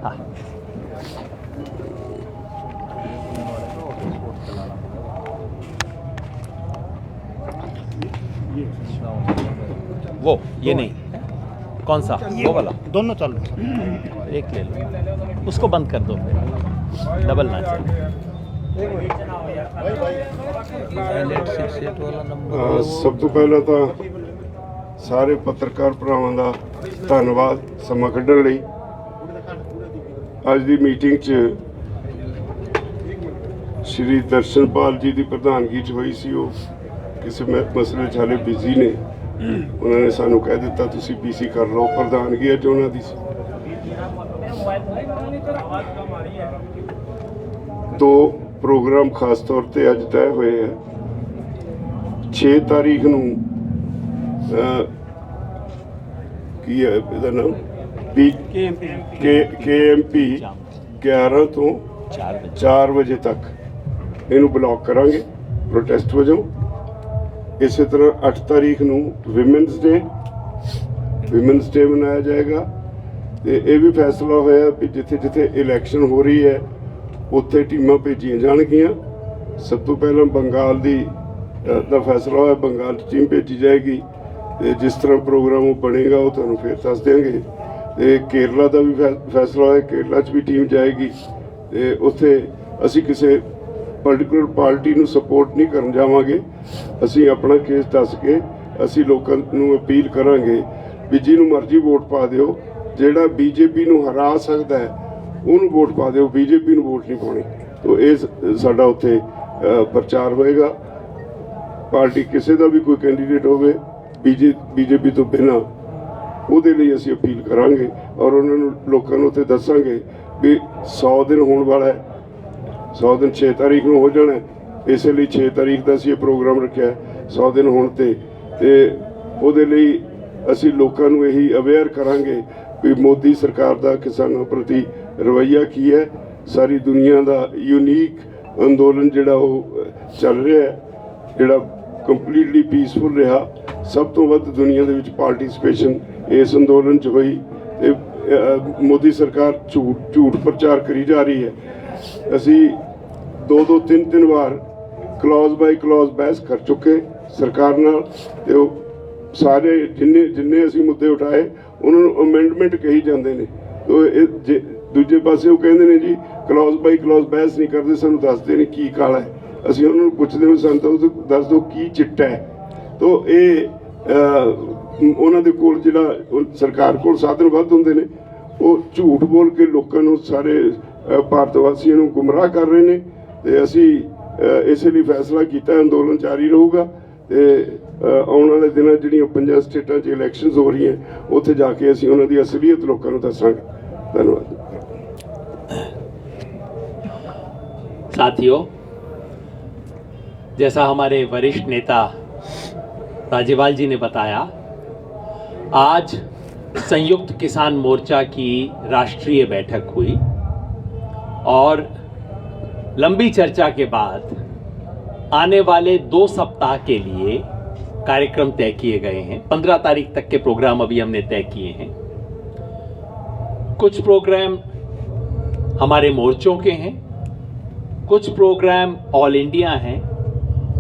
हाँ। वो ये नहीं, कौन सा वो वाला? दोनों चालू हैं। एक ले लो, उसको बंद कर दो फिर, डबल ना चले। ਸਭ ਤੋਂ ਪਹਿਲਾਂ ਤਾਂ ਸਾਰੇ ਪੱਤਰਕਾਰ ਭਰਾਵਾਂ ਦਾ ਧੰਨਵਾਦ ਸਮਾਂ ਕੱਢਣ ਲਈ। ਅੱਜ ਦੀ ਮੀਟਿੰਗ 'ਚ ਸ਼੍ਰੀ ਦਰਸ਼ਨਪਾਲ ਜੀ ਦੀ ਪ੍ਰਧਾਨਗੀ 'ਚ ਹੋਈ ਸੀ। ਉਹ ਕਿਸੇ ਮਸਲੇ 'ਚ ਹਾਲੇ ਬਿਜ਼ੀ ਨੇ, ਉਹਨਾਂ ਨੇ ਸਾਨੂੰ ਕਹਿ ਦਿੱਤਾ ਤੁਸੀਂ ਪੀਸੀ ਕਰ ਲਓ। ਪ੍ਰਧਾਨਗੀ ਅੱਜ ਉਹਨਾਂ ਦੀ ਸੀ। ਦੋ ਪ੍ਰੋਗਰਾਮ ਖਾਸ ਤੌਰ ਤੇ ਅੱਜ ਤੈਅ ਹੋਏ ਹੈ। 6 ਤਾਰੀਖ ਨੂੰ ਕੀ ਹੈ ਇਹਦਾ ਨਾਮ KMP 11 ਤੋਂ 4 ਵਜੇ ਤੱਕ ਇਹਨੂੰ ਬਲੌਕ ਕਰਾਂਗੇ ਪ੍ਰੋਟੈਸਟ ਵਜੋਂ। ਇਸੇ ਤਰ੍ਹਾਂ 8 ਤਾਰੀਖ ਨੂੰ ਵਿਮਨਸ ਡੇ ਮਨਾਇਆ ਜਾਏਗਾ। ਤੇ ਇਹ ਵੀ ਫੈਸਲਾ ਹੋਇਆ ਵੀ ਜਿੱਥੇ ਜਿੱਥੇ ਇਲੈਕਸ਼ਨ ਹੋ ਰਹੀ ਹੈ ਉੱਥੇ ਟੀਮਾਂ ਭੇਜੀਆਂ ਜਾਣਗੀਆਂ। ਸਭ ਤੋਂ ਪਹਿਲਾਂ ਬੰਗਾਲ ਦਾ ਫੈਸਲਾ ਹੋਇਆ, ਬੰਗਾਲ 'ਚ ਟੀਮ ਭੇਜੀ ਜਾਏਗੀ। ਤੇ ਜਿਸ ਤਰ੍ਹਾਂ ਪ੍ਰੋਗਰਾਮ ਉਹ ਬਣੇਗਾ ਉਹ ਤੁਹਾਨੂੰ ਫਿਰ ਦੱਸ ਦਿਆਂਗੇ। ਤੇ ਕੇਰਲਾ ਦਾ ਵੀ ਫੈਸਲਾ ਹੋਇਆ, ਕੇਰਲਾ 'ਚ ਵੀ ਟੀਮ ਜਾਏਗੀ। ਤੇ ਉੱਥੇ ਅਸੀਂ ਕਿਸੇ ਪਰਟੀਕੂਲਰ ਪਾਰਟੀ ਨੂੰ ਸਪੋਰਟ ਨਹੀਂ ਕਰਨ ਜਾਵਾਂਗੇ। ਅਸੀਂ ਆਪਣਾ ਕੇਸ ਦੱਸ ਕੇ ਅਸੀਂ ਲੋਕਾਂ ਨੂੰ ਅਪੀਲ ਕਰਾਂਗੇ ਵੀ ਜਿਹਨੂੰ ਮਰਜ਼ੀ ਵੋਟ ਪਾ ਦਿਓ, ਜਿਹੜਾ BJP ਨੂੰ ਹਰਾ ਸਕਦਾ ਹੈ ਉਹਨੂੰ ਵੋਟ ਪਾ ਦਿਓ, BJP ਨੂੰ ਵੋਟ ਨਹੀਂ ਪਾਉਣੀ। ਤੋ ਇਹ ਸਾਡਾ ਉੱਥੇ ਪ੍ਰਚਾਰ ਹੋਏਗਾ। ਪਾਰਟੀ ਕਿਸੇ ਦਾ ਵੀ ਕੋਈ ਕੈਂਡੀਡੇਟ ਹੋਵੇ BJP ਤੋਂ ਬਿਨਾਂ, ਉਹਦੇ ਲਈ ਅਸੀਂ ਅਪੀਲ ਕਰਾਂਗੇ ਔਰ ਉਹਨਾਂ ਨੂੰ ਲੋਕਾਂ ਨੂੰ ਉੱਥੇ ਦੱਸਾਂਗੇ ਵੀ 100 ਦਿਨ ਹੋਣ ਵਾਲਾ ਹੈ। 100 ਦਿਨ 6 ਤਾਰੀਖ ਨੂੰ ਹੋ ਜਾਣਾ, ਇਸੇ ਲਈ 6 ਤਾਰੀਖ ਦਾ ਅਸੀਂ ਇਹ ਪ੍ਰੋਗਰਾਮ ਰੱਖਿਆ 100 ਦਿਨ ਹੋਣ ਤੇ ਉਹਦੇ ਲਈ ਅਸੀਂ ਲੋਕਾਂ ਨੂੰ ਇਹੀ ਅਵੇਅਰ ਕਰਾਂਗੇ ਵੀ ਮੋਦੀ ਸਰਕਾਰ ਦਾ ਕਿਸਾਨਾਂ ਪ੍ਰਤੀ ਰਵੱਈਆ ਕੀ ਹੈ। ਸਾਰੀ ਦੁਨੀਆ ਦਾ ਯੂਨੀਕ ਅੰਦੋਲਨ ਜਿਹੜਾ ਉਹ ਚੱਲ ਰਿਹਾ ਹੈ, ਜਿਹੜਾ ਕੰਪਲੀਟਲੀ ਪੀਸਫੁਲ ਰਿਹਾ। ਸਭ ਤੋਂ ਵੱਧ ਦੁਨੀਆ ਦੇ ਵਿੱਚ ਪਾਰਟੀਸਪੇਸ਼ਨ ਇਸ ਅੰਦੋਲਨ 'ਚ ਹੋਈ। ਤੇ ਮੋਦੀ ਸਰਕਾਰ ਝੂਠ ਪ੍ਰਚਾਰ ਕਰੀ ਜਾ ਰਹੀ ਹੈ। ਅਸੀਂ 2-2, 3-3 ਵਾਰ ਕਲੌਜ਼ ਬਾਈ ਕਲੌਜ਼ ਬਹਿਸ ਕਰ ਚੁੱਕੇ ਸਰਕਾਰ ਨਾਲ। ਤੇ ਉਹ ਸਾਰੇ ਜਿੰਨੇ ਅਸੀਂ ਮੁੱਦੇ ਉਠਾਏ ਉਹਨਾਂ ਨੂੰ ਅਮੈਂਡਮੈਂਟ ਕਹੀ ਜਾਂਦੇ ਨੇ। ਤੇ ਦੂਜੇ ਪਾਸੇ ਉਹ ਕਹਿੰਦੇ ਨੇ ਜੀ ਕਲੌਜ਼ ਬਾਈ ਕਲੌਜ਼ ਬਹਿਸ ਨਹੀਂ ਕਰਦੇ, ਸਾਨੂੰ ਦੱਸਦੇ ਨੇ ਕੀ ਕਾਲਾ ਹੈ। ਅਸੀਂ ਉਹਨਾਂ ਨੂੰ ਪੁੱਛਦੇ ਹਾਂ ਸਾਨੂੰ ਤਾਂ ਦੱਸ ਦਿਓ ਕੀ ਚਿੱਟਾ ਹੈ। ਤੋ ਇਹ ਉਹਨਾਂ ਦੇ ਕੋਲ ਜਿਹੜਾ ਸਰਕਾਰ ਕੋਲ ਸਾਧਨ ਵੱਧ ਹੁੰਦੇ ਨੇ, ਉਹ ਝੂਠ ਬੋਲ ਕੇ ਲੋਕਾਂ ਨੂੰ, ਸਾਰੇ ਭਾਰਤ ਵਾਸੀਆਂ ਨੂੰ ਗੁੰਮਰਾਹ ਕਰ ਰਹੇ ਨੇ। ਤੇ ਅਸੀਂ ਇਸੇ ਲਈ ਫੈਸਲਾ ਕੀਤਾ ਅੰਦੋਲਨ ਜਾਰੀ ਰਹੂਗਾ। ਤੇ ਆਉਣ ਵਾਲੇ ਦਿਨਾਂ ਜਿਹੜੀਆਂ 5 ਸਟੇਟਾਂ 'ਚ ਇਲੈਕਸ਼ਨਸ ਹੋ ਰਹੀਆਂ ਉੱਥੇ ਜਾ ਕੇ ਅਸੀਂ ਉਹਨਾਂ ਦੀ ਅਸਲੀਅਤ ਲੋਕਾਂ ਨੂੰ ਦੱਸਾਂਗੇ। ਧੰਨਵਾਦ। साथियों, जैसा हमारे वरिष्ठ नेता राज्यपाल जी ने बताया, आज संयुक्त किसान मोर्चा की राष्ट्रीय बैठक हुई और लंबी चर्चा के बाद आने वाले 2 सप्ताह के लिए कार्यक्रम तय किए गए हैं। 15 तारीख तक के प्रोग्राम अभी हमने तय किए हैं। कुछ प्रोग्राम हमारे मोर्चों के हैं, कुछ प्रोग्राम ऑल इंडिया हैं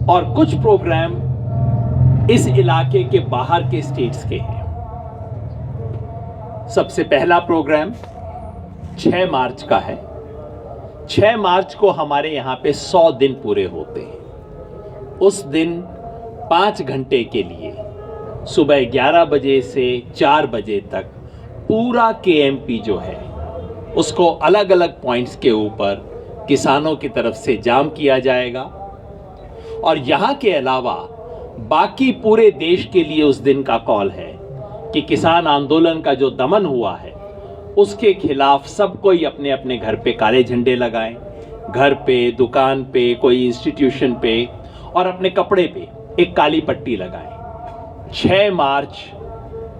और कुछ प्रोग्राम इस इलाके के बाहर के स्टेट्स के हैं। सबसे पहला प्रोग्राम 6 मार्च का है। 6 मार्च को हमारे यहाँ पे 100 दिन पूरे होते हैं। उस दिन 5 घंटे के लिए सुबह 11 बजे से 4 बजे तक पूरा KMP जो है उसको अलग अलग पॉइंट्स के ऊपर किसानों की तरफ से जाम किया जाएगा। और यहाँ के अलावा बाकी पूरे देश के लिए उस दिन का कॉल है कि किसान आंदोलन का जो दमन हुआ है उसके खिलाफ सब कोई अपने अपने घर पे काले झंडे लगाएं, घर पे, दुकान पे, कोई इंस्टीट्यूशन पे और अपने कपड़े पे एक काली पट्टी लगाएं। 6 मार्च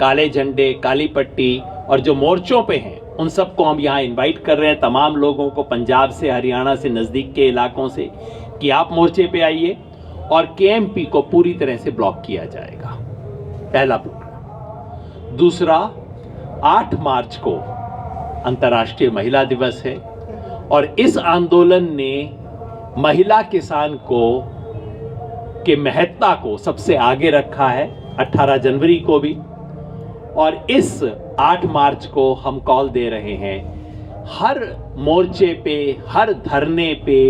काले झंडे, काली पट्टी और जो मोर्चों पे हैं उन सबको हम यहाँ इनवाइट कर रहे हैं, तमाम लोगों को, पंजाब से, हरियाणा से, नज़दीक के इलाकों से, कि आप मोर्चे पे आइए और KMP को पूरी तरह से ब्लॉक किया जाएगा। पहला प्रोग्राम। दूसरा, 8 मार्च को अंतर्राष्ट्रीय महिला दिवस है और इस आंदोलन ने महिला किसान को के महत्ता को सबसे आगे रखा है 18 जनवरी को भी। और इस 8 मार्च को हम कॉल दे रहे हैं हर मोर्चे पे, हर धरने पे,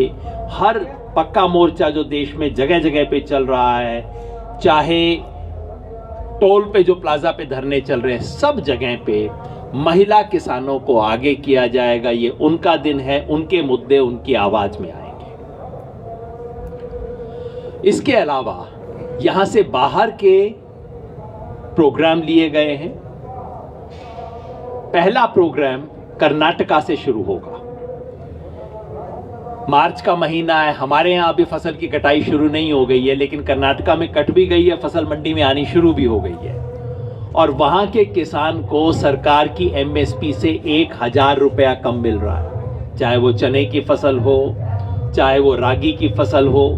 हर पक्का मोर्चा जो देश में जगह जगह पे चल रहा है, चाहे टोल पे जो प्लाजा पे धरने चल रहे हैं, सब जगह पे महिला किसानों को आगे किया जाएगा। ये उनका दिन है, उनके मुद्दे उनकी आवाज में आएंगे। इसके अलावा यहां से बाहर के प्रोग्राम लिए गए हैं। पहला प्रोग्राम कर्नाटका से शुरू होगा। मार्च का महीना है, हमारे यहां अभी फसल की कटाई शुरू नहीं हो गई है, लेकिन कर्नाटका में कट भी गई है, फसल मंडी में आनी शुरू भी हो गई है। और वहां के किसान को सरकार की एमएसपी से 1000 रुपया कम मिल रहा है, चाहे वो चने की फसल हो, चाहे वो रागी की फसल हो,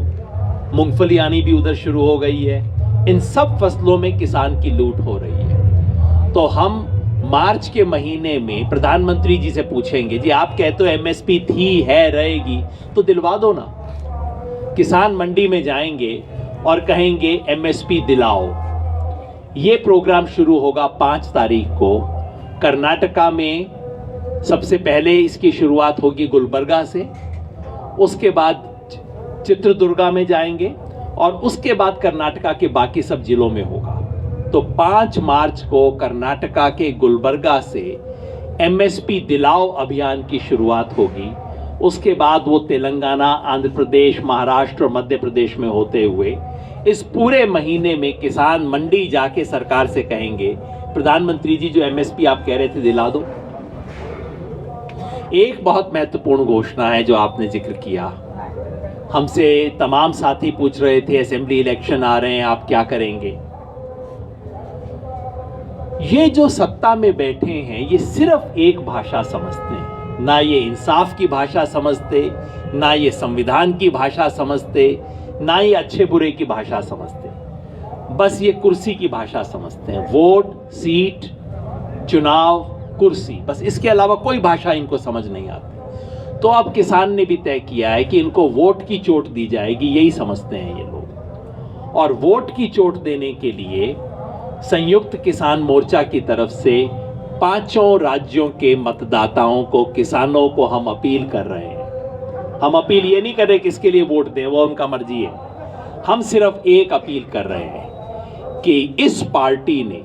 मूंगफली आनी भी उधर शुरू हो गई है। इन सब फसलों में किसान की लूट हो रही है। तो हम मार्च के महीने में प्रधानमंत्री जी से पूछेंगे, जी आप कहते हो एमएसपी थी, है, रहेगी, तो दिलवा दो ना। किसान मंडी में जाएंगे और कहेंगे एमएसपी दिलाओ। ये प्रोग्राम शुरू होगा 5 तारीख को कर्नाटका में। सबसे पहले इसकी शुरुआत होगी गुलबर्गा से, उसके बाद चित्रदुर्गा में जाएंगे और उसके बाद कर्नाटका के बाकी सब जिलों में होगा। तो 5 मार्च को कर्नाटका के गुलबर्गा से एमएसपी दिलाओ अभियान की शुरुआत होगी। उसके बाद वो तेलंगाना, आंध्र प्रदेश, महाराष्ट्र और मध्य प्रदेश में होते हुए इस पूरे महीने में किसान मंडी जाके सरकार से कहेंगे, प्रधानमंत्री जी जो एमएसपी आप कह रहे थे दिला दो। एक बहुत महत्वपूर्ण घोषणा है जो आपने जिक्र किया। हमसे तमाम साथी पूछ रहे थे असेंबली इलेक्शन आ रहे हैं, आप क्या करेंगे। ये जो सत्ता में बैठे हैं ये सिर्फ एक भाषा समझते हैं, ना ये इंसाफ की भाषा समझते, ना ये संविधान की भाषा समझते, ना ये अच्छे बुरे की भाषा समझते, बस ये कुर्सी की भाषा समझते हैं। वोट, सीट, चुनाव, कुर्सी, बस इसके अलावा कोई भाषा इनको समझ नहीं आती। तो अब किसान ने भी तय किया है कि इनको वोट की चोट दी जाएगी, यही समझते हैं ये लोग। और वोट की चोट देने के लिए संयुक्त किसान मोर्चा की तरफ से 5 राज्यों के मतदाताओं को, किसानों को हम अपील कर रहे हैं। हम अपील ये नहीं कर रहे किसके लिए वोट दें, वो उनका मर्जी है। हम सिर्फ एक अपील कर रहे हैं कि इस पार्टी ने,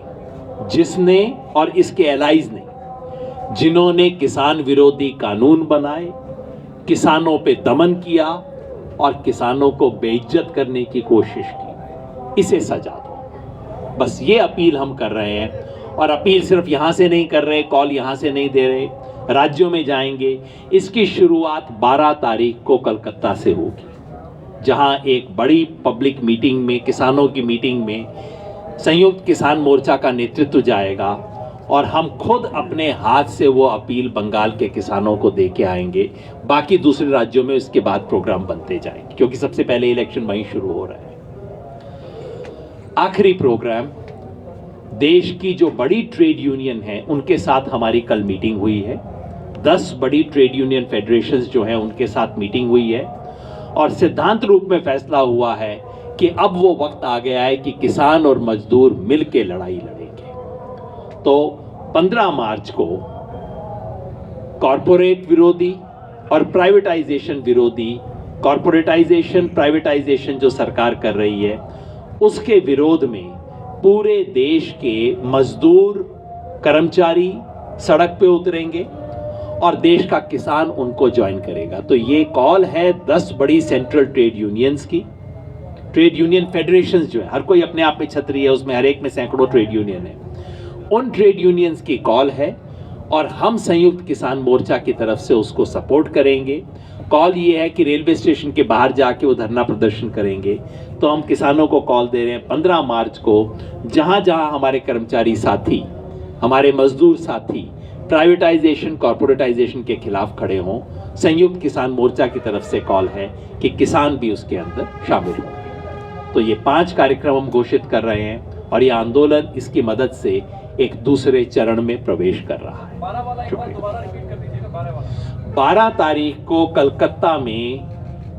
जिसने और इसके एलाइज ने, जिन्होंने किसान विरोधी कानून बनाए, किसानों पे दमन किया और किसानों को बेइज्जत करने की कोशिश की, इसे सजा दो। बस ये अपील हम कर रहे हैं। और अपील सिर्फ यहां से नहीं कर रहे, कॉल यहां से नहीं दे रहे, राज्यों में जाएंगे। इसकी शुरुआत 12 तारीख को कलकत्ता से होगी, जहां एक बड़ी पब्लिक मीटिंग में, किसानों की मीटिंग में संयुक्त किसान मोर्चा का नेतृत्व जाएगा और हम खुद अपने हाथ से वो अपील बंगाल के किसानों को दे के आएंगे। बाकी दूसरे राज्यों में इसके बाद प्रोग्राम बनते जाएंगे, क्योंकि सबसे पहले इलेक्शन वहीं शुरू हो रहा है। आखिरी प्रोग्राम, देश की जो बड़ी ट्रेड यूनियन है उनके साथ हमारी कल मीटिंग हुई है। 10 बड़ी ट्रेड यूनियन फेडरेशंस जो हैं उनके साथ मीटिंग हुई है और सिद्धांत रूप में फैसला हुआ है कि अब वो वक्त आ गया है कि किसान और मजदूर मिलकर लड़ाई लड़ेंगे। तो 15 मार्च को कॉरपोरेट विरोधी और प्राइवेटाइजेशन विरोधी, कॉरपोरेटाइजेशन, प्राइवेटाइजेशन जो सरकार कर रही है उसके विरोध में पूरे देश के मजदूर, कर्मचारी सड़क पे उतरेंगे और देश का किसान उनको ज्वाइन करेगा। तो ये कॉल है 10 बड़ी सेंट्रल ट्रेड यूनियंस की। ट्रेड यूनियन फेडरेशंस जो है, हर कोई अपने आप में छतरी है, उसमें हर एक में सैकड़ों ट्रेड यूनियन है। उन ट्रेड यूनियंस की कॉल है और हम संयुक्त किसान मोर्चा की तरफ से उसको सपोर्ट करेंगे। कॉल ये है कि रेलवे स्टेशन के बाहर जाके वो धरना प्रदर्शन करेंगे। तो हम किसानों को कॉल दे रहे हैं 15 मार्च को, जहां जहां हमारे कर्मचारी साथी, हमारे मजदूर साथी प्राइवेटाइजेशन, कॉर्पोरेटाइजेशन के खिलाफ खड़े हों, संयुक्त किसान मोर्चा की तरफ से कॉल है कि किसान भी उसके अंदर शामिल हों। तो ये 5 कार्यक्रम हम घोषित कर रहे हैं और ये आंदोलन इसकी मदद से एक दूसरे चरण में प्रवेश कर रहा है। 12 तारीख को कलकत्ता में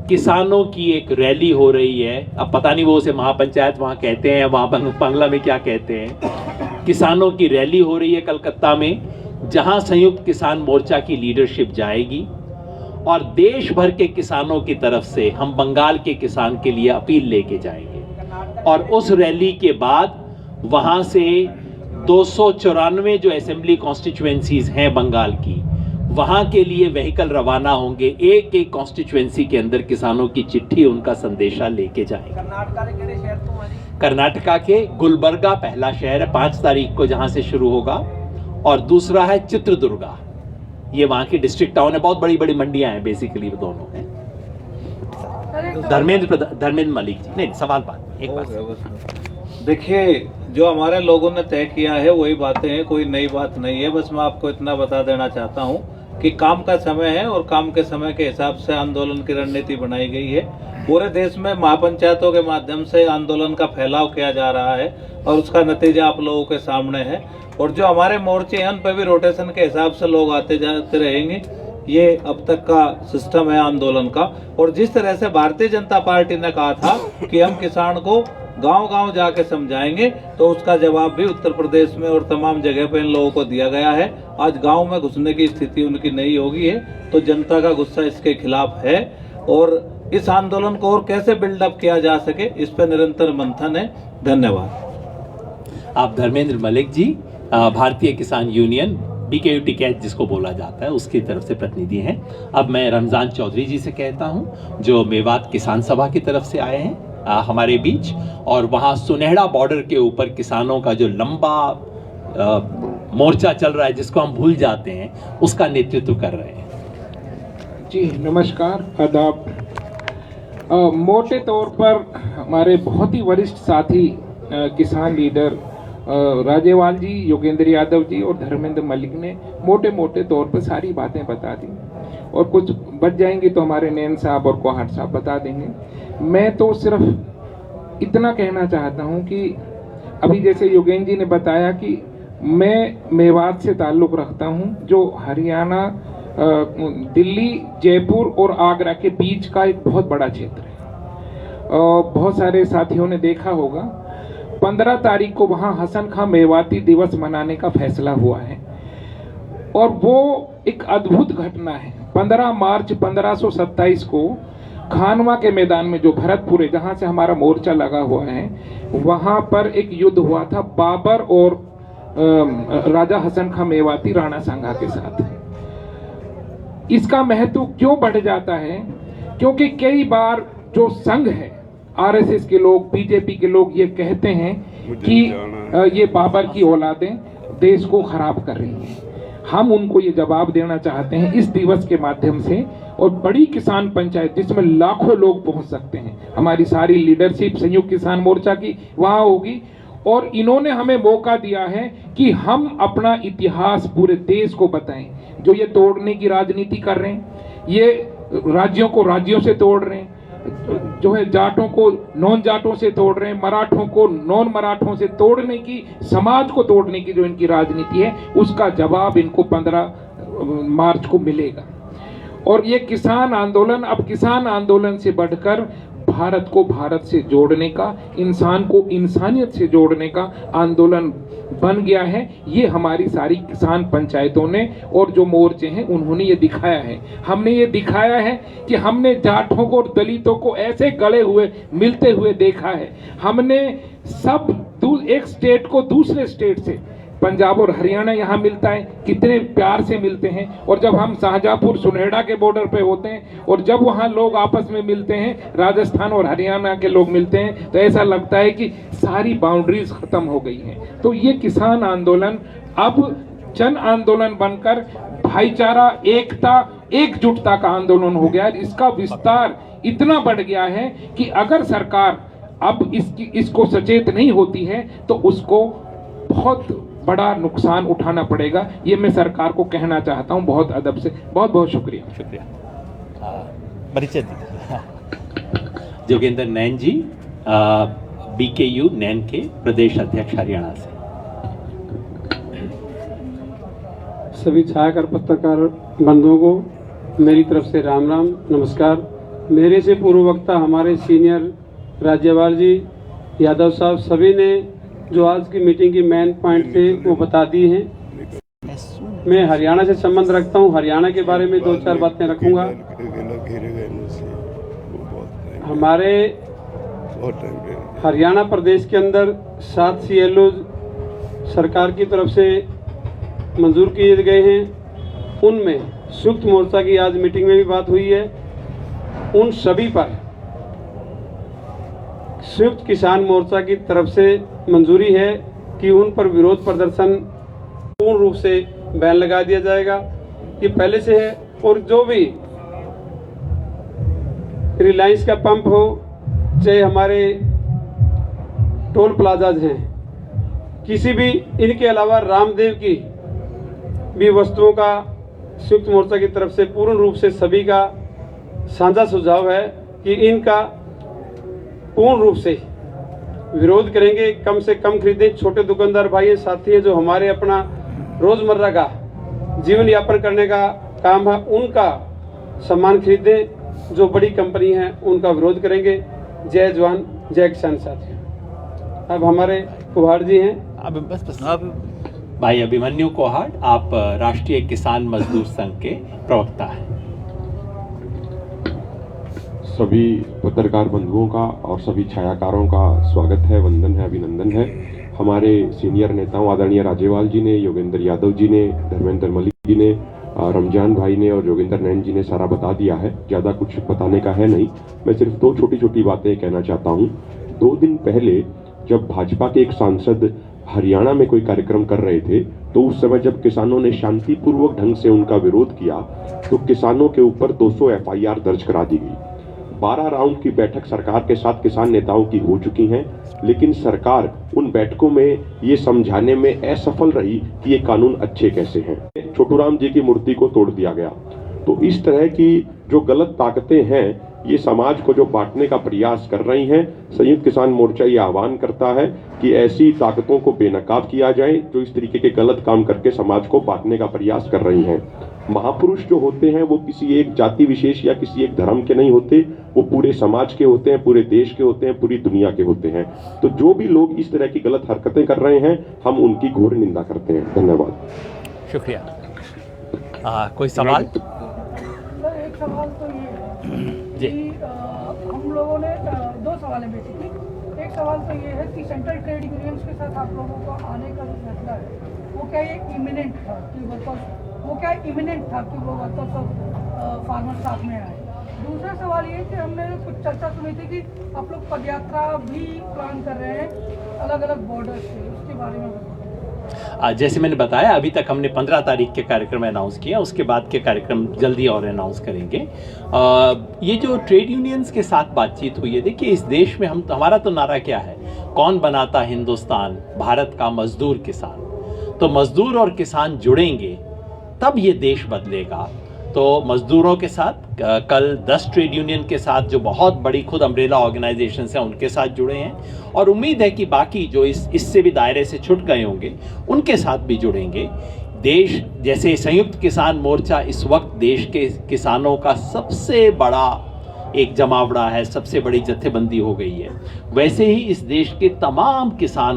किसानों की एक रैली हो रही है। अब पता नहीं वो उसे महापंचायत वहां कहते हैं, वहां बांग्ला में क्या कहते हैं। किसानों की रैली हो रही है कलकत्ता में, जहां संयुक्त किसान मोर्चा की लीडरशिप जाएगी और देश भर के किसानों की तरफ से हम बंगाल के किसान के लिए अपील लेके जाएंगे। और उस रैली के बाद वहां से 294 जो असेंबली कॉन्स्टिट्यूएंसीज हैं बंगाल की, वहां के लिए व्हीकल रवाना होंगे। एक एक कॉन्स्टिट्यूएंसी के अंदर किसानों की चिट्ठी, उनका संदेशा लेके जाएंगे। कर्नाटका के गुलबर्गा पहला शहर है 5 तारीख को, जहां से शुरू होगा, और दूसरा है चित्रदुर्गा। ये वहां की डिस्ट्रिक्ट टाउन है, बहुत बड़ी बड़ी मंडियां हैं बेसिकली, वो दोनों हैं। धर्मेंद्र मलिक जी, नहीं सवाल बात एक बात। देखिए, जो हमारे लोगों ने तय किया है वही बातें हैं, कोई नई बात नहीं है। बस मैं आपको इतना बता देना चाहता हूं कि काम का समय है और काम के समय के हिसाब से आंदोलन की रणनीति बनाई गई है। पूरे देश में महापंचायतों के माध्यम से आंदोलन का फैलाव किया जा रहा है और उसका नतीजा आप लोगों के सामने है। और जो हमारे मोर्चे हैं उन पर भी रोटेशन के हिसाब से लोग आते जाते रहेंगे। ये अब तक का सिस्टम है आंदोलन का। और जिस तरह से भारतीय जनता पार्टी ने कहा था कि हम किसान को गांव-गांव जाके समझाएंगे, तो उसका जवाब भी उत्तर प्रदेश में और तमाम जगह पे इन लोगों को दिया गया है। आज गांव में घुसने की स्थिति उनकी नहीं होगी है, तो जनता का गुस्सा इसके खिलाफ है। और इस आंदोलन को और कैसे बिल्डअप किया जा सके, इस पर निरंतर मंथन है। धन्यवाद। आप धर्मेंद्र मलिक जी, भारतीय किसान यूनियन BKU कैच जिसको बोला जाता है, उसकी तरफ से प्रतिनिधि हैं। अब मैं रमजान चौधरी जी से कहता हूं, जो मेवात किसान सभा की तरफ से आए हैं हमारे बीच, और वहां सुनहरा बॉर्डर के ऊपर किसानों का जो लंबा मोर्चा चल रहा है, जिसको हम भूल जाते हैं, उसका नेतृत्व कर रहे हैं। जी नमस्कार, आदाब। मोटे तौर पर हमारे बहुत ही वरिष्ठ साथी किसान लीडर राजेवाल जी, योगेंद्र यादव जी और धर्मेंद्र मलिक ने मोटे मोटे तौर पर सारी बातें बता दी, और कुछ बच जाएंगी तो हमारे नैन साहब और कोहाट साहब बता देंगे। मैं तो सिर्फ इतना कहना चाहता हूं कि अभी जैसे योगेंद्र जी ने बताया कि मैं मेवात से ताल्लुक़ रखता हूं, जो हरियाणा, दिल्ली, जयपुर और आगरा के बीच का एक बहुत बड़ा क्षेत्र है। बहुत सारे साथियों ने देखा होगा 15 तारीख को वहाँ हसन खां मेवाती दिवस मनाने का फैसला हुआ है, और वो एक अद्भुत घटना है। 15 मार्च 1527 को खानवा के मैदान में, जो भरतपुर है जहाँ से हमारा मोर्चा लगा हुआ है, वहाँ पर एक युद्ध हुआ था बाबर और राजा हसन खां मेवाती राणा सांगा के साथ। इसका महत्व क्यों बढ़ जाता है? क्योंकि कई बार जो संघ है, RSS के लोग, BJP के लोग ये कहते हैं कि ये बाबर की औलादें देश को खराब कर रही हैं। हम उनको ये जवाब देना चाहते हैं इस दिवस के माध्यम से, और बड़ी किसान पंचायत जिसमें लाखों लोग पहुंच सकते हैं, हमारी सारी लीडरशिप संयुक्त किसान मोर्चा की वहां होगी। और इन्होंने हमें मौका दिया है कि हम अपना इतिहास पूरे देश को बताएं। जो ये तोड़ने की राजनीति कर रहे हैं, ये राज्यों को राज्यों से तोड़ रहे हैं, जो है जाटों को नॉन जाटों से तोड़ रहे हैं, मराठों को नॉन मराठों से तोड़ने की, समाज को तोड़ने की जो इनकी राजनीति है, उसका जवाब इनको 15 मार्च को मिलेगा। और ये किसान आंदोलन अब किसान आंदोलन से बढ़कर भारत को भारत से जोड़ने का, इंसान को इंसानियत से जोड़ने का आंदोलन बन गया है। ये हमारी सारी किसान पंचायतों ने और जो मोर्चे हैं उन्होंने ये दिखाया है। हमने ये दिखाया है कि हमने जाटों को और दलितों को ऐसे गले हुए मिलते हुए देखा है। हमने सब एक स्टेट को दूसरे स्टेट से, पंजाब और हरियाणा यहाँ मिलता है, कितने प्यार से मिलते हैं। और जब हम शाहजहाँपुर सुनहेड़ा के बॉर्डर पे होते हैं और जब वहाँ लोग आपस में मिलते हैं, राजस्थान और हरियाणा के लोग मिलते हैं, तो ऐसा लगता है कि सारी बाउंड्रीज खत्म हो गई हैं। तो ये किसान आंदोलन अब जन आंदोलन बनकर भाईचारा, एकता, एकजुटता का आंदोलन हो गया। इसका विस्तार इतना बढ़ गया है कि अगर सरकार अब इसको सचेत नहीं होती है तो उसको बहुत बड़ा नुकसान उठाना पड़ेगा। ये मैं सरकार को कहना चाहता हूं बहुत अदब से। बहुत बहुत शुक्रिया। परिचय जोगेंद्र नैन जी, BKU नैन के प्रदेश अध्यक्ष हरियाणा से। सभी छायाकार पत्रकार बंधुओं को मेरी तरफ से राम राम नमस्कार। मेरे से पूर्व वक्ता हमारे सीनियर राज्यपाल जी, यादव साहब, सभी ने जो आज की मीटिंग की मेन पॉइंट थे वो बता दी हैं। मैं हरियाणा से संबंध रखता हूं, हरियाणा के बारे में 2-4 बातें रखूंगा। हमारे हरियाणा प्रदेश के अंदर 7 CLO सरकार की तरफ से मंजूर किए गए हैं। उनमें संयुक्त मोर्चा की आज मीटिंग में भी बात हुई है। उन सभी पर संयुक्त किसान मोर्चा की तरफ से मंजूरी है कि उन पर विरोध प्रदर्शन पूर्ण रूप से बैन लगा दिया जाएगा। ये पहले से है। और जो भी रिलायंस का पंप हो, चाहे हमारे टोल प्लाजाज हैं, किसी भी, इनके अलावा रामदेव की भी वस्तुओं का संयुक्त मोर्चा की तरफ से पूर्ण रूप से सभी का साझा सुझाव है कि इनका पूर्ण रूप से विरोध करेंगे, कम से कम खरीदें। छोटे दुकानदार भाई साथी हैं जो हमारे अपना रोजमर्रा का जीवन यापन करने का काम है, उनका सामान खरीदें। जो बड़ी कंपनी है उनका विरोध करेंगे। जय जवान जय किसान साथियों। अब हमारे कुहाड़ जी हैं। अब बस भाई अभिमन्यु कोहाड़, आप राष्ट्रीय किसान मजदूर संघ के प्रवक्ता हैं। सभी पत्रकार बंधुओं का और सभी छायाकारों का स्वागत है, वंदन है, अभिनंदन है। हमारे सीनियर नेताओं आदरणीय राज्यपाल जी ने, योगेंद्र यादव जी ने, धर्मेंद्र मलिक जी ने, रमजान भाई ने और योगेंद्र नैन जी ने सारा बता दिया है। ज़्यादा कुछ बताने का है नहीं। मैं सिर्फ 2 छोटी छोटी बातें कहना चाहता हूँ। 2 दिन पहले जब भाजपा के एक सांसद हरियाणा में कोई कार्यक्रम कर रहे थे, तो उस समय जब किसानों ने शांतिपूर्वक ढंग से उनका विरोध किया तो किसानों के ऊपर 200 FIR दर्ज करा दी गई। 12 राउंड की बैठक सरकार के साथ किसान नेताओं की हो चुकी हैं, लेकिन सरकार उन बैठकों में ये समझाने में असफल रही कि ये कानून अच्छे कैसे हैं। छोटूराम जी की मूर्ति को तोड़ दिया गया। तो इस तरह की जो गलत ताकतें हैं, ये समाज को जो बांटने का प्रयास कर रही हैं, संयुक्त किसान मोर्चा ये आह्वान करता है कि ऐसी ताकतों को बेनकाब किया जाए जो इस तरीके के गलत काम करके समाज को बांटने का प्रयास कर रही हैं। महापुरुष जो होते हैं वो किसी एक जाति विशेष या किसी एक धर्म के नहीं होते, वो पूरे समाज के होते हैं, पूरे देश के होते हैं, पूरी दुनिया के होते हैं। तो जो भी लोग इस तरह की गलत हरकतें कर रहे हैं, हम उनकी घोर निंदा करते हैं। धन्यवाद। शुक्रिया। कोई सवाल? एक सवाल तो ये है जी। कि हम लोगों ने 2 सवाल है बेसिकली। एक सवाल तो ये है कि सेंट्रल ट्रेड यूनियंस के साथ आप लोगों को आने का जो फैसला है वो क्या ये इमिनेंट था कि वो वर्कर्स ऑफ फार्मर्स साथ में आए? दूसरा सवाल ये कि हमने कुछ चर्चा सुनी थी कि आप लोग पदयात्रा भी प्लान कर रहे हैं अलग अलग बॉर्डर से, उसके बारे में बताइए। जैसे मैंने बताया, अभी तक हमने 15 तारीख के कार्यक्रम अनाउंस किए, उसके बाद के कार्यक्रम जल्दी और अनाउंस करेंगे। ये जो ट्रेड यूनियंस के साथ बातचीत हुई है, देखिए इस देश में हमारा तो नारा क्या है, कौन बनाता हिंदुस्तान, भारत का मजदूर किसान। तो मजदूर और किसान जुड़ेंगे तब ये देश बदलेगा। तो मजदूरों के साथ कल 10 ट्रेड यूनियन के साथ जो बहुत बड़ी खुद अम्ब्रेला ऑर्गेनाइजेशंस हैं उनके साथ जुड़े हैं, और उम्मीद है कि बाकी जो इससे भी दायरे से छूट गए होंगे उनके साथ भी जुड़ेंगे। देश जैसे संयुक्त किसान मोर्चा इस वक्त देश के किसानों का सबसे बड़ा एक जमावड़ा है, सबसे बड़ी जत्थेबंदी हो गई है, वैसे ही इस देश के तमाम किसान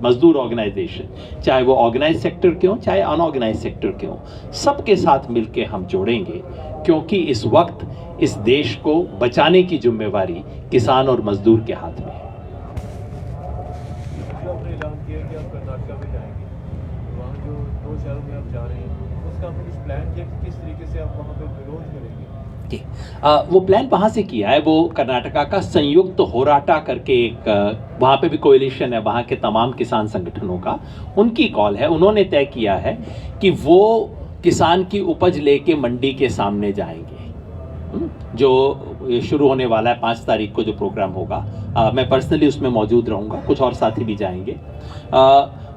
मजदूर ऑर्गेनाइजेशन, चाहे वो ऑर्गेनाइज सेक्टर के हों चाहे अनऑर्गेनाइज सेक्टर के हों, सबके साथ मिलके हम जोड़ेंगे, क्योंकि इस वक्त इस देश को बचाने की जिम्मेवारी किसान और मजदूर के हाथ में है। वो प्लान वहाँ से किया है, वो कर्नाटका का संयुक्त होराटा करके एक वहाँ पे भी कोएलिशन है वहाँ के तमाम किसान संगठनों का, उनकी कॉल है। उन्होंने तय किया है कि वो किसान की उपज लेके मंडी के सामने जाएंगे। जो शुरू होने वाला है 5 तारीख को जो प्रोग्राम होगा, मैं पर्सनली उसमें मौजूद रहूँगा, कुछ और साथी भी जाएंगे।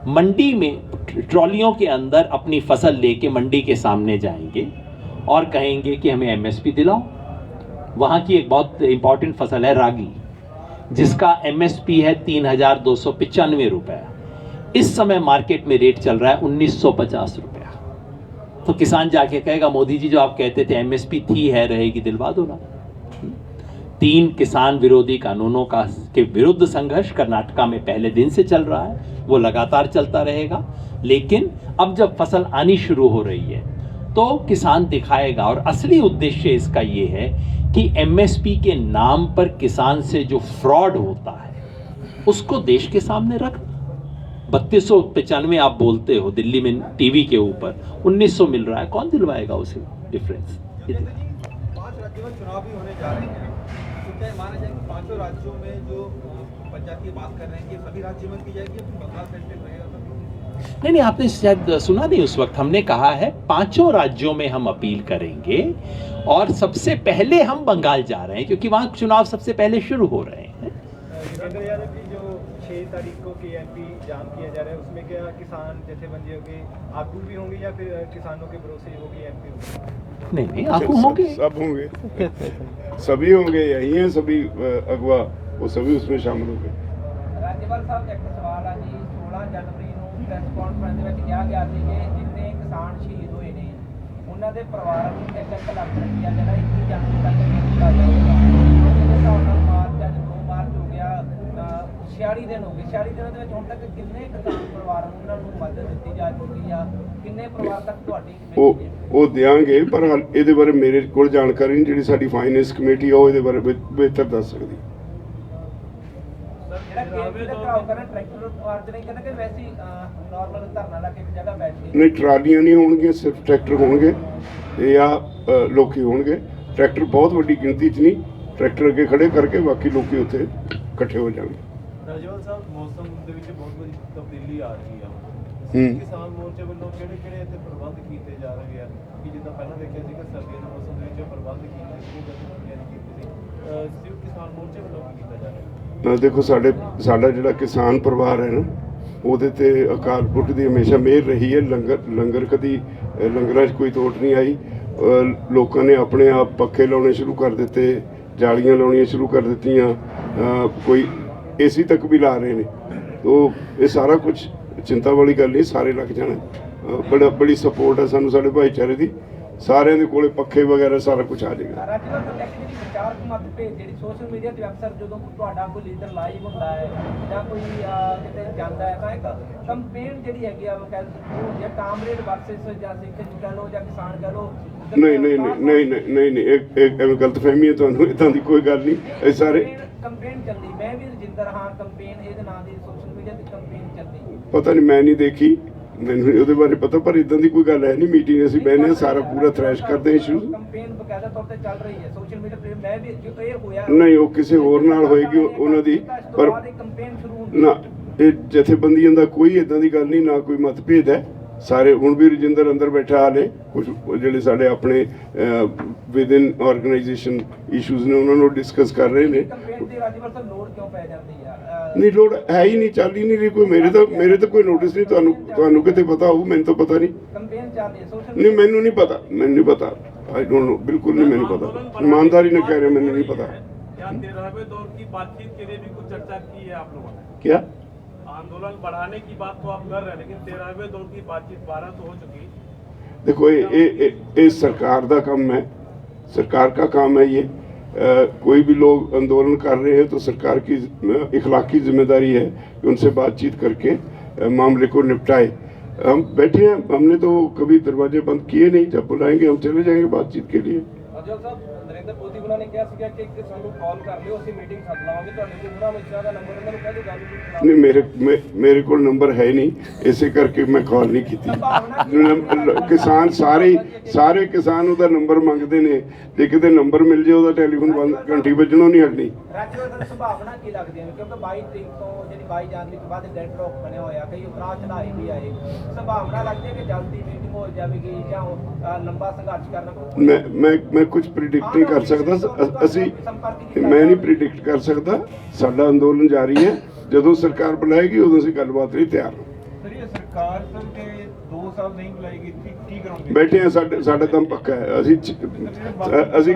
मंडी में ट्रॉलियों के अंदर अपनी फसल लेके मंडी के सामने जाएंगे और कहेंगे कि हमें MSP दिलाओ। वहाँ की एक बहुत इंपॉर्टेंट फसल है रागी, जिसका MSP है 3,295 रुपये। इस समय मार्केट में रेट चल रहा है 1,950 रुपया। तो किसान जाके कहेगा मोदी जी जो आप कहते थे एमएसपी थी है रहेगी दिलवा दो ना। 3 किसान विरोधी कानूनों का के विरुद्ध संघर्ष कर्नाटका में पहले दिन से चल रहा है, वो लगातार चलता रहेगा। लेकिन अब जब फसल आनी शुरू हो रही है तो किसान दिखाएगा, और असली उद्देश्य इसका ये है कि एमएसपी के नाम पर किसान से जो फ्रॉड होता है उसको देश के सामने रख। 3295 आप बोलते हो दिल्ली में टीवी के ऊपर, 1900 मिल रहा है, कौन दिलवाएगा उसे डिफरेंस? 5 राज्यों में चुनाव भी होने जा रहे हैं, तो क्या माना जाए कि 5 राज्यों में जो पंचायत की बात कर रहे हैं कि सभी राज्यों में की जाएगी, बंगाल सेंट्रिक रहेगा? नहीं, आपने शायद सुना नहीं, उस वक्त हमने कहा है 5 राज्यों में हम अपील करेंगे और सबसे पहले हम बंगाल जा रहे हैं क्योंकि वहां चुनाव सबसे पहले शुरू हो रहे हैं। योगेंद्र यादव की जो 6 तारीख को केएमपी जाम किया जा रहा है, उसमें क्या किसान जथेबंदियों के आगू भी होंगे या फिर किसानों के भरोसे होगी एमपी? नहीं, आगू होंगे, सब होंगे, सभी होंगे, यही हैं सभी अगवा, वो सभी उसमें शामिल होंगे। राज्यपाल साहब एक सवाल है जी, 16 जनवरी ਨੂੰ ਪ੍ਰੈਸ ਕਾਨਫਰੰਸ ਦੇ ਵਿੱਚ ਕਿਹਾ ਗਿਆ ਸੀ ਕਿ ਜਿੰਨੇ ਕਿਸਾਨ ਸ਼ਹੀਦ ਹੋਏ ਨੇ ਉਹਨਾਂ ਦੇ ਪਰਿਵਾਰਾਂ ਨੂੰ 1 ਲੱਖ ਰੁਪਇਆ ਜਿਹੜਾ 21 ਜਨਵਰੀ ਤੱਕ ਦਿੱਤਾ ਜਾਏਗਾ। ਉਹਦੇ ਹਿਸਾਬ ਨਾਲ ਮਾਰਚ ਅੱਜ 2 ਮਾਰਚ ਹੋ ਗਿਆ, 46 ਦਿਨ ਹੋ ਗਏ। 46 ਦਿਨਾਂ ਦੇ ਵਿੱਚ ਹੁਣ ਤੱਕ ਕਿੰਨੇ ਕਿਸਾਨ ਪਰਿਵਾਰਾਂ ਨੂੰ ਉਹਨਾਂ ਨੂੰ ਮਦਦ ਦਿੱਤੀ ਜਾ ਚੁੱਕੀ ਆ? ਕਿੰਨੇ ਪਰਿਵਾਰ ਤੱਕ ਤੁਹਾਡੀ ਕਮੇਟੀ ਉਹ ਦਿਆਂਗੇ, ਪਰ ਇਹਦੇ ਬਾਰੇ ਮੇਰੇ ਕੋਲ ਜਾਣਕਾਰੀ ਨਹੀਂ। ਜਿਹੜੀ ਸਾਡੀ ਫਾਈਨੈਂਸ ਕਮੇਟੀ ਆ ਉਹ ਇਹਦੇ ਬਾਰੇ ਬਿਹਤਰ ਦੱਸ ਸਕਦੀ। नहीं, ट्रालियां नहीं होंगी, सिर्फ ट्रैक्टर होंगे या लोकी होंगे। ट्रैक्टर बहुत बड़ी गिनती च नहीं, ट्रैक्टर अगे खड़े करके बाकी लोग उत्थे इकट्ठे हो जाएंगे। ਰਾਜੇਵਾਲ ਸਾਹਿਬ, ਮੌਸਮ ਦੇ ਵਿੱਚ ਬਹੁਤ ਵੱਡੀ ਤਬਦੀਲੀ ਆ ਰਹੀ ਆ, ਕਿਸਾਨ ਮੋਰਚੇ ਵੱਲੋਂ ਕਿਹੜੇ ਇੱਥੇ ਪ੍ਰਬੰਧ ਕੀਤੇ ਜਾ ਰਹੇ ਆ ਕਿ ਜਿੱਦਾਂ ਪਹਿਲਾਂ ਦੇਖਿਆ ਸੀ ਕਿ ਸਰਦੀਆਂ ਦੇ ਮੌਸਮ ਦੇ ਵਿੱਚ ਪ੍ਰਬੰਧ ਕੀਤੇ ਸੀ, ਗਤੀਵਿਧੀਆਂ ਨਹੀਂ ਕੀਤੀ ਸੀ, ਸਿਰਫ ਕਿਸਾਨ ਮੋਰਚੇ ਵੱਲੋਂ ਕੀ ਕੀਤਾ ਜਾ ਰਿਹਾ? देखो साडा जिहड़ा किसान परिवार है ना, ਉਹਦੇ ਤੇ ਅਕਾਲ ਪੁਰਖ ਦੀ ਹਮੇਸ਼ਾ ਮਿਹਰ ਰਹੀ ਹੈ। ਲੰਗਰ ਕਦੀ ਲੰਗਰਾਂ 'ਚ ਕੋਈ ਤੋਟ ਨਹੀਂ ਆਈ। ਲੋਕਾਂ ਨੇ ਆਪਣੇ ਆਪ ਪੱਖੇ ਲਾਉਣੇ ਸ਼ੁਰੂ ਕਰ ਦਿੱਤੇ, ਜਾਲੀਆਂ ਲਾਉਣੀਆਂ ਸ਼ੁਰੂ ਕਰ ਦਿੱਤੀਆਂ, ਕੋਈ ਏਸੀ ਤੱਕ ਵੀ ਲਾ ਰਹੇ ਨੇ। ਤੋ ਇਹ ਸਾਰਾ ਕੁਝ ਚਿੰਤਾ ਵਾਲੀ ਗੱਲ ਨਹੀਂ, ਸਾਰੇ ਲੱਗ ਜਾਣਾ। ਬੜੀ ਸਪੋਰਟ ਹੈ ਸਾਨੂੰ ਸਾਡੇ ਭਾਈਚਾਰੇ ਦੀ, ਸਾਰਿਆਂ ਦੇ ਕੋਲੇ ਪੱਖੇ ਵਗੈਰਾ ਸਾਰਾ ਕੁਝ ਆ ਜਾਏਗਾ। ਵਿਚਾਰਕ ਮਤਭੇਦ ਜਿਹੜੀ ਸੋਸ਼ਲ ਮੀਡੀਆ ਤੇ ਅਕਸਰ ਜਦੋਂ ਤੁਹਾਡਾ ਕੋਈ ਲੀਡਰ ਲਾਈਵ ਹੁੰਦਾ ਹੈ ਜਾਂ ਕੋਈ ਕਿਤੇ ਜਾਂਦਾ ਹੈ ਤਾਂ ਇੱਕ ਕੰਪੇਨ ਜਿਹੜੀ ਹੈਗੀ ਆ ਜਾਂ ਕਾਮਰੇਡ ਵਰਸਸ ਜਾਂ ਸਿੱਖ ਕਹਿ ਲਓ ਜਾਂ ਕਿਸਾਨ ਕਹਿ ਲਓ। ਨਹੀਂ, ਇੱਕ ਐਵੇਂ ਗਲਤਫਹਿਮੀ ਹੈ ਤੁਹਾਨੂੰ, ਇਦਾਂ ਦੀ ਕੋਈ ਗੱਲ ਨਹੀਂ। ਇਹ ਸਾਰੇ ਕੰਪੇਨ ਚੱਲਦੀ, ਮੈਂ ਵੀ ਰਜਿੰਦਰ ਹਾਂ ਕੰਪੇਨ ਇਹਦੇ ਨਾਂ ਦੀ ਸੋਸ਼ਲ ਮੀਡੀਆ ਤੇ ਕੰਪੇਨ ਚੱਲਦੀ। ਪਤਾ ਨਹੀਂ, ਮੈਂ ਨਹੀਂ ਦੇਖੀ, ਮੈਨੂੰ ਉਹਦੇ ਬਾਰੇ ਪਤਾ, ਪਰ ਇਦਾਂ ਦੀ ਕੋਈ ਗੱਲ ਹੈ ਨਹੀਂ। ਮੀਟਿੰਗ ਅਸੀਂ ਬਹਿਨੇ ਸਾਰਾ ਪੂਰਾ ਥ੍ਰੈਸ਼ ਕਰਦੇ ਇਸ਼ੂ। ਕੰਪੇਨ ਬਕਾਇਦਾ ਤੌਰ ਤੇ ਚੱਲ ਰਹੀ ਹੈ ਸੋਸ਼ਲ ਮੀਡੀਆ ਤੇ, ਮੈਂ ਵੀ ਜੋ ਇਹ ਹੋਇਆ ਨਹੀਂ, ਉਹ ਕਿਸੇ ਹੋਰ ਨਾਲ ਹੋਏਗੀ ਉਹਨਾਂ ਦੀ, ਪਰ ਕੰਪੇਨ ਸ਼ੁਰੂ ਨਾ, ਇਹ ਜਥੇਬੰਦੀਆਂ ਦਾ ਕੋਈ ਇਦਾਂ ਦੀ ਗੱਲ ਨਹੀਂ, ਨਾ ਕੋਈ ਮਤਭੇਦ ਹੈ। ਸਾਰੇ ਹੁਣ ਵੀ ਰਜਿੰਦਰ ਅੰਦਰ ਬੈਠਾ, ਹਾਲੇ ਕੁਝ ਜਿਹੜੇ ਸਾਡੇ ਆਪਣੇ ਵਿਦਿਨ ਆਰਗੇਨਾਈਜੇਸ਼ਨ ਇਸ਼ੂਜ਼ ਨੇ ਉਹਨਾਂ ਨੂੰ ਡਿਸਕਸ ਕਰ ਰਹੇ ਨੇ। ਲੋੜ ਕਿਉਂ ਪੈ ਜਾਂਦੀ ਆ? ਨਹੀਂ, ਲੋੜ ਹੈ ਹੀ ਨਹੀਂ, ਚੱਲ ਹੀ ਨਹੀਂ ਰਹੀ ਕੋਈ। ਮੇਰੇ ਤਾਂ ਕੋਈ ਨੋਟਿਸ ਨਹੀਂ। ਤੁਹਾਨੂੰ ਕਿਤੇ ਪਤਾ ਹੋਊ, ਮੈਨੂੰ ਤਾਂ ਪਤਾ ਨਹੀਂ। ਕੰਪੇਨ ਚੱਲ ਰਹੀ ਹੈ ਸੋਸ਼ਲ नहीं, मैंने नहीं पता, मैंने नहीं पता, आई डोंट नो, बिल्कुल नहीं मैंने पता, ईमानदारी ने कह रहे, मैंने नहीं पता। क्या 13वें दौर की बातचीत के लिए भी कुछ चर्चा की है आप लोगों ने? क्या आंदोलन बढ़ाने की बात तो आप कर रहे हैं, लेकिन 13वें दौर की बातचीत 12 तो हो चुकी। देखो, ये सरकार का काम है, सरकार का काम है ये। कोई भी लोग आंदोलन कर रहे हैं तो सरकार की इखलाकी जिम्मेदारी है कि उनसे बातचीत करके मामले को निपटाए। हम बैठे हैं, हमने तो कभी दरवाजे बंद किए नहीं। जब बुलाएंगे हम चले जाएंगे बातचीत के लिए। ਅਜੋਲ ਸਾਹਿਬ, ਨਰਿੰਦਰ ਮੋਦੀ ਉਹਨਾਂ ਨੇ ਕਿਹਾ ਸੀਗਾ ਕਿ ਸਾਨੂੰ ਕਾਲ ਕਰ ਲਿਓ, ਅਸੀਂ ਮੀਟਿੰਗ ਸੱਦ ਲਾਵਾਂਗੇ। ਤੁਹਾਡੇ ਕੋਲ ਉਹਨਾਂ ਨੂੰ ਇਸ਼ਾਰਾ ਦਾ ਨੰਬਰ ਉਹਨਾਂ ਨੂੰ ਕਹਿੰਦੇ ਗੱਲ नहीं, मेरे को नंबर है नहीं, इसे करके मैं कॉल नहीं की। किसान सारे किसान ਉਹਦਾ ਨੰਬਰ ਮੰਗਦੇ ਨੇ, ਜੇ ਕਿਤੇ ਨੰਬਰ ਮਿਲ ਜੇ ਉਹਦਾ ਟੈਲੀਫੋਨ ਬੰਦ ਘੰਟੀ ਵੱਜਣੋਂ ਨਹੀਂ ਹਟਣੀ। ਰਾਜਵਰਧਨ ਸੰਭਾਵਨਾ ਕੀ ਲੱਗਦੀ ਹੈ? ਕਿਉਂਕਿ 22 ਤਰੀਕ ਤੋਂ ਜਿਹੜੀ 22 ਜਨਵਰੀ ਤੋਂ ਬਾਅਦ ਡੈਡ ਰੌਕ ਬਣਿਆ ਹੋਇਆ, ਕਈ ਉਤਰਾਅ ਚੜ੍ਹਾਏ ਵੀ ਆਏ, ਸੰਭਾਵਨਾ ਲੱਗਦੀ ਹੈ ਕਿ ਜਲਦੀ ਮੀਟਿੰਗ ਹੋ ਜਾਵੇਗੀ ਜਾਂ ਲੰਬਾ ਸੰਘਰਸ਼ ਕਰਨਾ? ਮੈਂ ਕੁਝ ਪ੍ਰੀਡਿਕਟ ਨਹੀਂ ਕਰ ਸਕਦਾ। ਅਸੀਂ ਮੈਂ ਨਹੀਂ ਪ੍ਰੀਡਿਕਟ ਕਰ ਸਕਦਾ। ਸਾਡਾ ਅੰਦੋਲਨ ਜਾਰੀ ਹੈ, ਜਦੋਂ ਸਰਕਾਰ ਬੁਲਾਏਗੀ ਉਦੋਂ ਅਸੀਂ ਗੱਲਬਾਤ ਲਈ ਤਿਆਰ ਹਾਂ। सर, ये सरकार सर के 2 2 ਸਾਲ ਨਹੀਂ ਬੁਲਾਏਗੀ ਕੀ ਕਰੋਗੇ? ਬੈਠੇ ਆ, ਸਾਡਾ ਦਮ ਪੱਕਾ ਹੈ। ਅਸੀਂ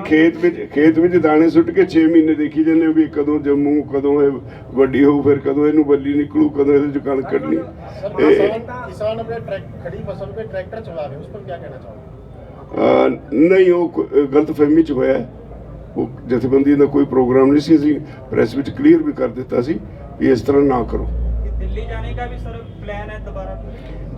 ਖੇਤ ਵਿੱਚ ਦਾਣੇ ਸੁੱਟ ਕੇ 6 ਮਹੀਨੇ ਦੇਖੀ ਜਾਂਦੇ ਹਾਂ ਵੀ ਕਦੋਂ ਜੰਮੂ, ਕਦੋਂ ਇਹ ਵੱਡੀ ਹੋਊ, ਫਿਰ ਕਦੋਂ ਇਹਨੂੰ ਬੱਲੀ ਨਿਕਲੂ, ਕਦੋਂ ਇਹਦੇ ਚ ਕਣਕ ਕੱਢਣੀ। किसान अपने खड़ी फसल पे ट्रैक्टर चला रहे हैं, उस पर क्या कहना चाहोगे? ਨਹੀਂ, ਉਹ ਗਲਤਫਹਿਮੀ ਚ ਹੋਇਆ। ਉਹ ਜਥੇਬੰਦੀ ਦਾ ਕੋਈ ਪ੍ਰੋਗਰਾਮ ਨਹੀਂ ਸੀ। ਅਸੀਂ ਪ੍ਰੈਸ ਵਿੱਚ ਕਲੀਅਰ ਵੀ ਕਰ ਦਿੱਤਾ ਸੀ ਵੀ ਇਸ ਤਰ੍ਹਾਂ ਨਾ ਕਰੋ। दिल्ली जाने का भी सर प्लान है दोबारा?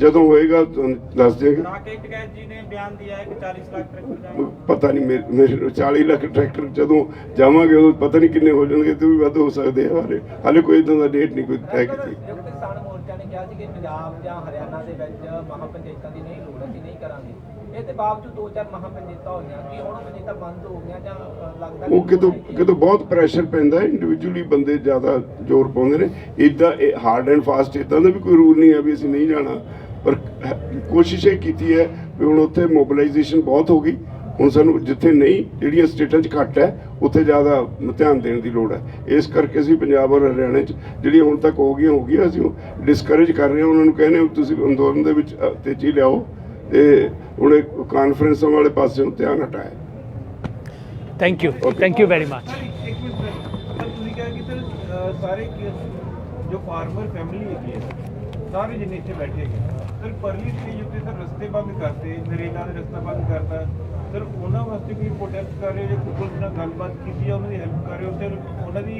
ਜਦੋਂ ਹੋਏਗਾ ਤੁਹਾਨੂੰ ਦੱਸ ਦਿਆਂਗੇ। राकेश टिकैत जी ने बयान दिया है कि 40 लाख ट्रैक्टर जाएंगे। ਪਤਾ ਨਹੀਂ, ਮੇਰੇ 40 ਲੱਖ ਟਰੈਕਟਰ ਜਦੋਂ ਜਾਵਾਂਗੇ ਉਦੋਂ ਪਤਾ ਨਹੀਂ ਕਿੰਨੇ ਹੋ ਜਾਣਗੇ, ਤੇ ਵੀ ਵੱਧ ਹੋ ਸਕਦੇ ਆ। ਹਾਲੇ ਕੋਈ ਇਦਾਂ ਦਾ ਡੇਟ ਨਹੀਂ ਕੋਈ ਤੈਅ ਕੀਤੀ। ਜੋ ਕਿਸਾਨ ਮੋਰਚਾ ਨੇ ਕਿਹਾ ਸੀ ਕਿ ਪੰਜਾਬ ਜਾਂ ਹਰਿਆਣਾ ਦੇ ਵਿੱਚ ਮਹਾਪੰਚਾਇਤਾਂ ਦੀ ਨਹੀਂ ਲੋੜ, ਅਸੀਂ ਨਹੀਂ ਕਰਾਂਗੇ। ਇਹਦੇ ਬਾਵਜੂਦ 2-4 ਮਹਾਪੰਚਾਇਤਾਂ ਹੋਈਆਂ, ਕਿ ਹੁਣ ਪੰਚਾਇਤਾਂ ਬੰਦ ਹੋ ਗਈਆਂ ਜਾਂ ਲੱਗਦਾ ਉਹ ਕਿਤੋਂ ਬਹੁਤ ਪ੍ਰੈਸ਼ਰ ਪੈਂਦਾ ਹੈ। ਇੰਡੀਵਿਜੂਅਲੀ ਬੰਦੇ ਜ਼ਿਆਦਾ ਜ਼ੋਰ ਪਾਉਂਦੇ ਨੇ। ਇਦਾਂ ਹਾਰਡ ਐਂਡ ਫਾਸਟ ਇਦਾਂ ਦਾ ਵੀ ਕੋਈ ਰੂਲ ਨਹੀਂ ਹੈ ਵੀ ਅਸੀਂ ਨਹੀਂ ਜਾਣਾ, ਪਰ ਕੋਸ਼ਿਸ਼ ਇਹ ਕੀਤੀ ਹੈ ਵੀ ਹੁਣ ਉੱਥੇ ਮੋਬਿਲਾਈਜੇਸ਼ਨ ਬਹੁਤ ਹੋ ਗਈ। ਹੁਣ ਸਾਨੂੰ ਜਿੱਥੇ ਨਹੀਂ, ਜਿਹੜੀਆਂ ਸਟੇਟਾਂ 'ਚ ਘੱਟ ਹੈ, ਉੱਥੇ ਜ਼ਿਆਦਾ ਧਿਆਨ ਦੇਣ ਦੀ ਲੋੜ ਹੈ। ਇਸ ਕਰਕੇ ਅਸੀਂ ਪੰਜਾਬ ਔਰ ਹਰਿਆਣਾ 'ਚ ਜਿਹੜੀਆਂ ਹੁਣ ਤੱਕ ਹੋ ਗਈਆਂ ਅਸੀਂ ਡਿਸਕਰੇਜ ਕਰ ਰਹੇ ਹਾਂ। ਉਹਨਾਂ ਨੂੰ ਕਹਿੰਦੇ ਤੁਸੀਂ ਅੰਦੋਲਨ ਦੇ ਵਿੱਚ ਤੇਜ਼ੀ ਲਿਆਓ, ਤੇ ਹੁਣ ਕਾਨਫਰੰਸਾਂ ਵਾਲੇ ਪਾਸੇ ਨੂੰ ਧਿਆਨ ਹਟਾਇਆ। Thank you very much. ਇੱਕ ਮਿੰਟ ਸਰ, ਤੁਸੀਂ ਕਿਹਾ ਕਿ ਸਰ ਸਾਰੇ ਜੋ ਫਾਰਮਰ ਫੈਮਿਲੀ ਹੈਗੀ ਹੈ, ਸਾਰੇ ਜਿੰਨੇ ਇੱਥੇ ਬੈਠੇ ਹੈਗੇ ਸਰ, ਪਰਲੀ ਸਟੇਜ ਉੱਤੇ ਸਰ ਰਸਤੇ ਬੰਦ ਕਰਤੇ, ਨਰੇਗਾ ਦੇ ਰਸਤਾ ਬੰਦ ਕਰਤਾ ਸਰ, ਉਹਨਾਂ ਵਾਸਤੇ ਕੋਈ ਪ੍ਰੋਟੈਸਟ ਕਰ ਰਹੇ ਹੋ ਜਾਂ ਪੁਲਿਸ ਨਾਲ ਗੱਲਬਾਤ ਕੀਤੀ ਹੈ, ਉਹਨਾਂ ਦੀ ਹੈਲਪ ਕਰ ਰਹੇ ਹੋ ਸਰ? ਉਹਨਾਂ ਦੀ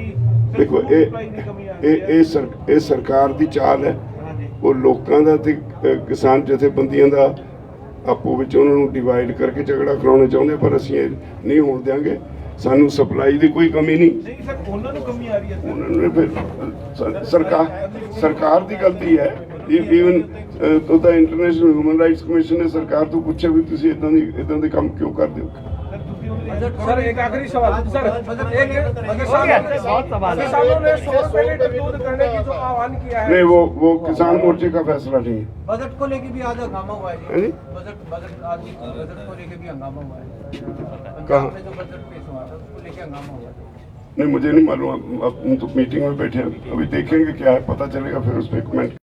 ਦੇਖੋ, ਇਹ ਸਰਕਾਰ ਦੀ ਚਾਲ ਹੈ। ਉਹ ਲੋਕਾਂ ਦਾ ਤੇ ਕਿਸਾਨ ਜਥੇਬੰਦੀਆਂ ਦਾ ਆਪੋ ਵਿੱਚ ਉਹਨਾਂ ਨੂੰ ਡਿਵਾਈਡ ਕਰਕੇ ਝਗੜਾ ਕਰਾਉਣਾ ਚਾਹੁੰਦੇ, ਪਰ ਅਸੀਂ ਇਹ ਨਹੀਂ ਹੋਣ ਦਿਆਂਗੇ। ਸਾਨੂੰ ਸਪਲਾਈ ਦੀ ਕੋਈ ਕਮੀ ਨਹੀਂ। ਨਹੀਂ ਸਰ, ਉਹਨਾਂ ਨੂੰ ਕਮੀ ਆ ਰਹੀ ਹੈ ਸਰ। ਉਹਨਾਂ ਨੇ ਫਿਰ ਸਰਕਾਰ ਦੀ ਗਲਤੀ ਹੈ। ਈਵਨ ਤਾਂ ਇੰਟਰਨੈਸ਼ਨਲ ਹਿਊਮਨ ਰਾਈਟਸ ਕਮਿਸ਼ਨ ਨੇ ਸਰਕਾਰ ਤੋਂ ਪੁੱਛਿਆ ਵੀ ਤੁਸੀਂ ਇਦਾਂ ਦੇ ਕੰਮ ਕਿਉਂ ਕਰਦੇ ਹੋ। सर एक आखिरी सवाल सर, किसानों ने 100 रुपए लीटर दूध करने की जो आह्वान किया है, नहीं वो किसान मोर्चे का फैसला नहीं है। बजट को लेके भी आज हंगामा हुआ है जी? बजट आज बजट को लेके भी हंगामा हुआ है। कहाँ? पंजाब में जो बजट पेश हुआ था उसको लेके हंगामा हुआ था। नहीं, मुझे नहीं मालूम। अब तो मीटिंग में बैठे हैं, अभी देखेंगे क्या है, पता चलेगा फिर उस पर कमेंट